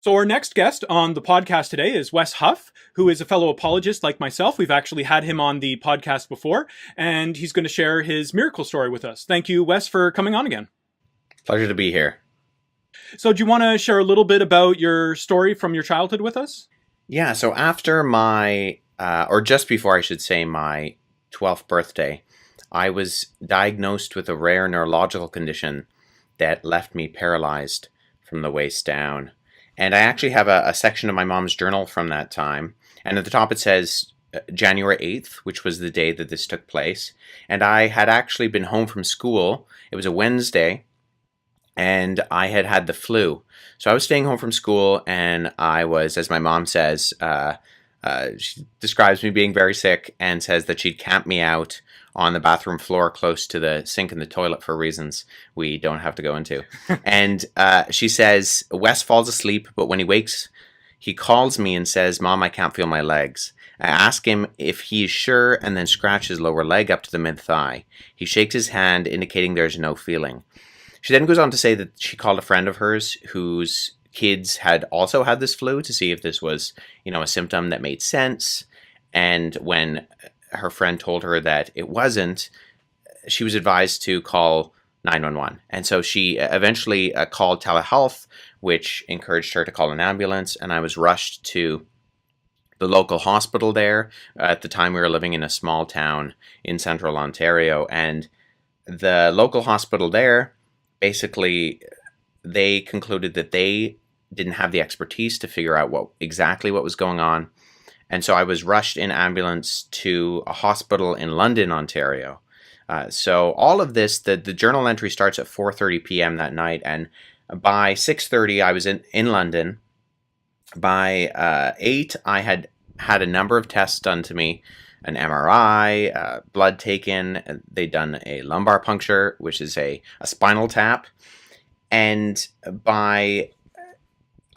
So, our next guest on the podcast today is Wes Huff, who is a fellow apologist like myself. We've actually had him on the podcast before, and he's going to share his miracle story with us. Thank you, Wes, for coming on again. Pleasure to be here. So, do you want to share a little bit about your story from your childhood with us? Yeah, so after or just before I should say, my 12th birthday, I was diagnosed with a rare neurological condition that left me paralyzed from the waist down. And I actually have a section of my mom's journal from that time. And at the top it says January 8th, which was the day that this took place. And I had actually been home from school. It was a Wednesday, and I had had the flu. So I was staying home from school, and I was, as my mom says, she describes me being very sick and says that she'd camp me out on the bathroom floor close to the sink and the toilet for reasons we don't have to go into. And she says, Wes falls asleep, but when he wakes, he calls me and says, Mom, I can't feel my legs. I ask him if he is sure and then scratch his lower leg up to the mid-thigh. He shakes his hand, indicating there's no feeling. She then goes on to say that she called a friend of hers whose kids had also had this flu to see if this was, a symptom that made sense. And when her friend told her that it wasn't, she was advised to call 911. And so she eventually called telehealth, which encouraged her to call an ambulance. And I was rushed to the local hospital there. At the time, we were living in a small town in central Ontario. And the local hospital there, basically, they concluded that they didn't have the expertise to figure out exactly what was going on. And so I was rushed in ambulance to a hospital in London, Ontario. So all of this, the journal entry starts at 4:30 p.m. that night. And by 6:30, I was in London. By 8, I had had a number of tests done to me. An MRI, blood taken. They'd done a lumbar puncture, which is a spinal tap. And by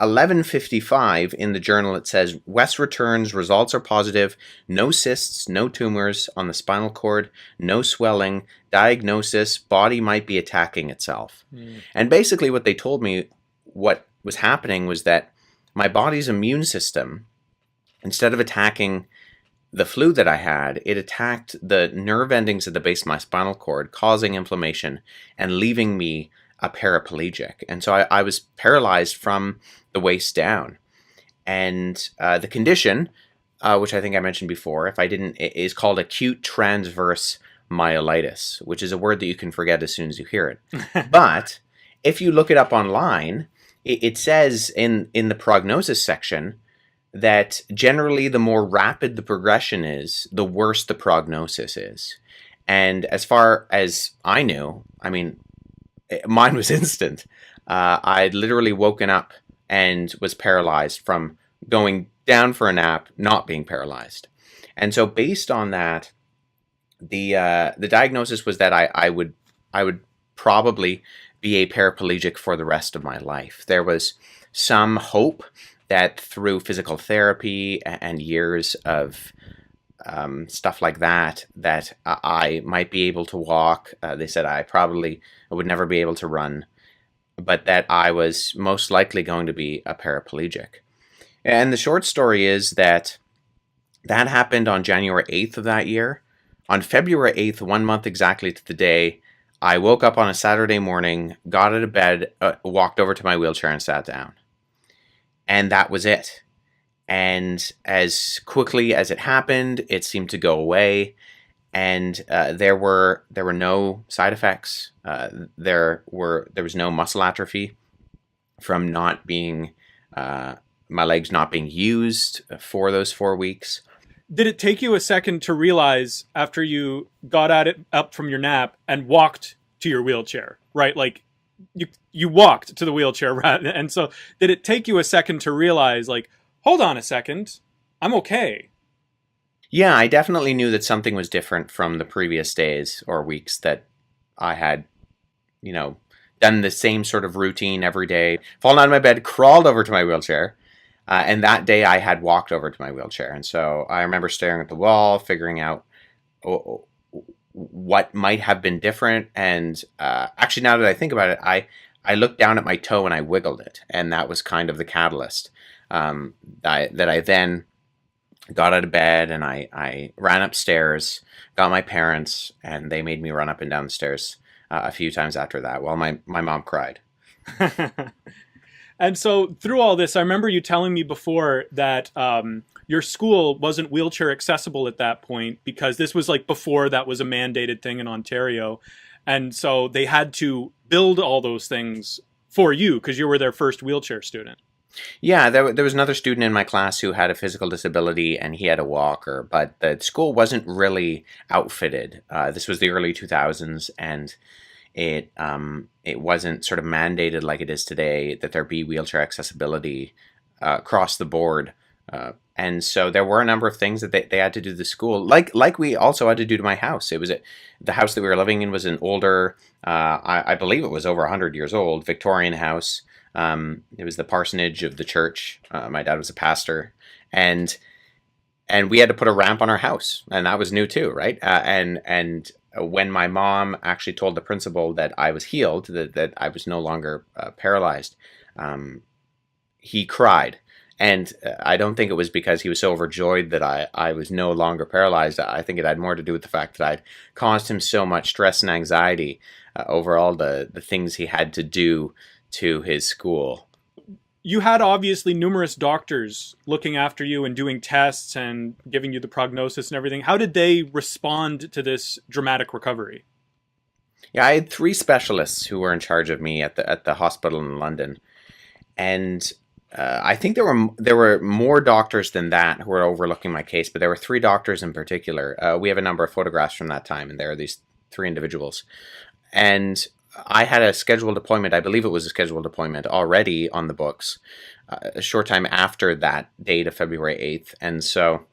11:55 in the journal, it says, Wes returns, results are positive, no cysts, no tumors on the spinal cord, no swelling, diagnosis, body might be attacking itself. And basically what they told me what was happening was that my body's immune system, instead of attacking the flu that I had, it attacked the nerve endings at the base of my spinal cord, causing inflammation and leaving me a paraplegic. And so I was paralyzed from the waist down. And the condition, which I think I mentioned before, if I didn't, is called acute transverse myelitis, which is a word that you can forget as soon as you hear it. But if you look it up online, it says in the prognosis section that generally the more rapid the progression is, the worse the prognosis is. And as far as I knew, mine was instant. I'd literally woken up and was paralyzed from going down for a nap, not being paralyzed. And so based on that, the diagnosis was that I would probably be a paraplegic for the rest of my life. There was some hope that through physical therapy and years of stuff like that I might be able to walk. They said I would never be able to run, but that I was most likely going to be a paraplegic. And the short story is that happened on January 8th of that year. On February 8th, 1 month exactly to the day, I woke up on a Saturday morning, got out of bed, walked over to my wheelchair and sat down. And that was it. And as quickly as it happened, it seemed to go away. And there were no side effects. There was no muscle atrophy from not being my legs not being used for those 4 weeks. Did it take you a second to realize after you got up from your nap and walked to your wheelchair, right? Like you walked to the wheelchair, right? And so did it take you a second to realize, like, hold on a second, I'm okay? Yeah, I definitely knew that something was different from the previous days or weeks that I had, done the same sort of routine every day, fallen out of my bed, crawled over to my wheelchair. And that day I had walked over to my wheelchair. And so I remember staring at the wall, figuring out what might have been different. And actually, now that I think about it, I looked down at my toe and I wiggled it, and that was kind of the catalyst. That I then got out of bed and I ran upstairs, got my parents, and they made me run up and down the stairs a few times after that while my mom cried. And so through all this, I remember you telling me before that your school wasn't wheelchair accessible at that point because this was like before that was a mandated thing in Ontario. And so they had to build all those things for you because you were their first wheelchair student. Yeah, there was another student in my class who had a physical disability and he had a walker, but the school wasn't really outfitted. This was the early 2000s, and it wasn't sort of mandated like it is today that there be wheelchair accessibility across the board. And so there were a number of things that they had to do to the school, like we also had to do to my house. It was the house that we were living in was an older, I believe it was over 100 years old, Victorian house. It was the parsonage of the church. My dad was a pastor, and we had to put a ramp on our house, and that was new too, right? And when my mom actually told the principal that I was healed, that I was no longer paralyzed, he cried. And I don't think it was because he was so overjoyed that I was no longer paralyzed. I think it had more to do with the fact that I'd caused him so much stress and anxiety over all the things he had to do to his school. You had obviously numerous doctors looking after you and doing tests and giving you the prognosis and everything. How did they respond to this dramatic recovery? Yeah, I had three specialists who were in charge of me at the hospital in London, and I think there were more doctors than that who were overlooking my case, but there were three doctors in particular. We have a number of photographs from that time, and there are these three individuals. And I had a scheduled appointment, I believe it was a scheduled appointment already on the books, a short time after that date of February 8th. And so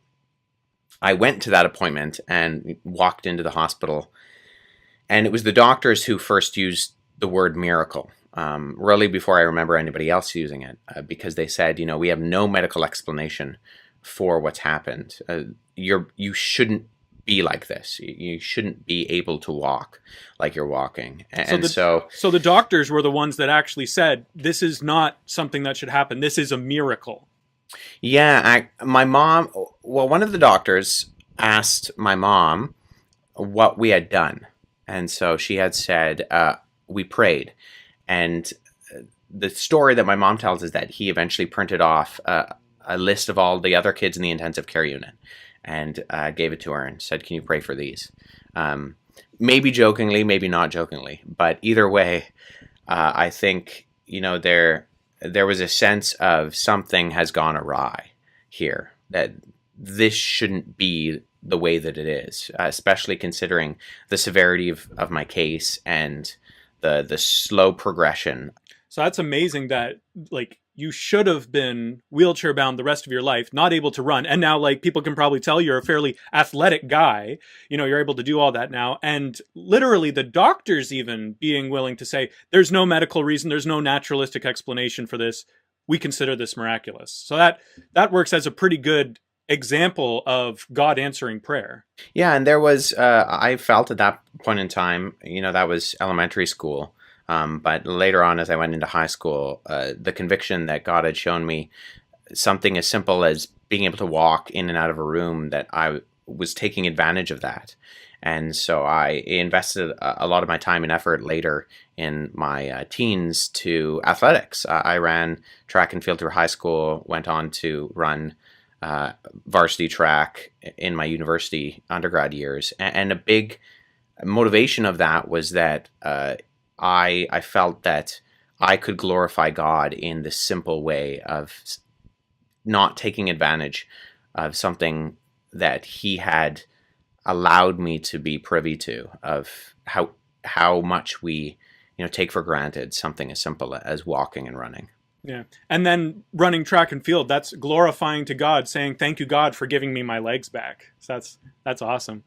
I went to that appointment and walked into the hospital. And it was the doctors who first used the word miracle, really before I remember anybody else using it, because they said, we have no medical explanation for what's happened. You shouldn't be like this. You shouldn't be able to walk like you're walking. And so the doctors were the ones that actually said, this is not something that should happen. This is a miracle. Yeah, my mom, well, one of the doctors asked my mom what we had done. And so she had said, we prayed. And the story that my mom tells is that he eventually printed off a list of all the other kids in the intensive care unit and gave it to her and said, can you pray for these? Maybe jokingly, maybe not jokingly. But either way, I think, there was a sense of something has gone awry here, that this shouldn't be the way that it is, especially considering the severity of my case and the slow progression. So that's amazing that you should have been wheelchair bound the rest of your life, not able to run. And now people can probably tell you're a fairly athletic guy. You're able to do all that now. And literally the doctors even being willing to say, there's no medical reason, there's no naturalistic explanation for this. We consider this miraculous. So that works as a pretty good example of God answering prayer. Yeah, and there was, I felt at that point in time, that was elementary school. But later on, as I went into high school, the conviction that God had shown me something as simple as being able to walk in and out of a room, that I was taking advantage of that. And so I invested a lot of my time and effort later in my teens to athletics. I ran track and field through high school, went on to run varsity track in my university undergrad years. And a big motivation of that was that I felt that I could glorify God in this simple way of not taking advantage of something that He had allowed me to be privy to, of how much we take for granted something as simple as walking and running. Yeah. And then running track and field, that's glorifying to God, saying, thank you, God, for giving me my legs back. So that's awesome.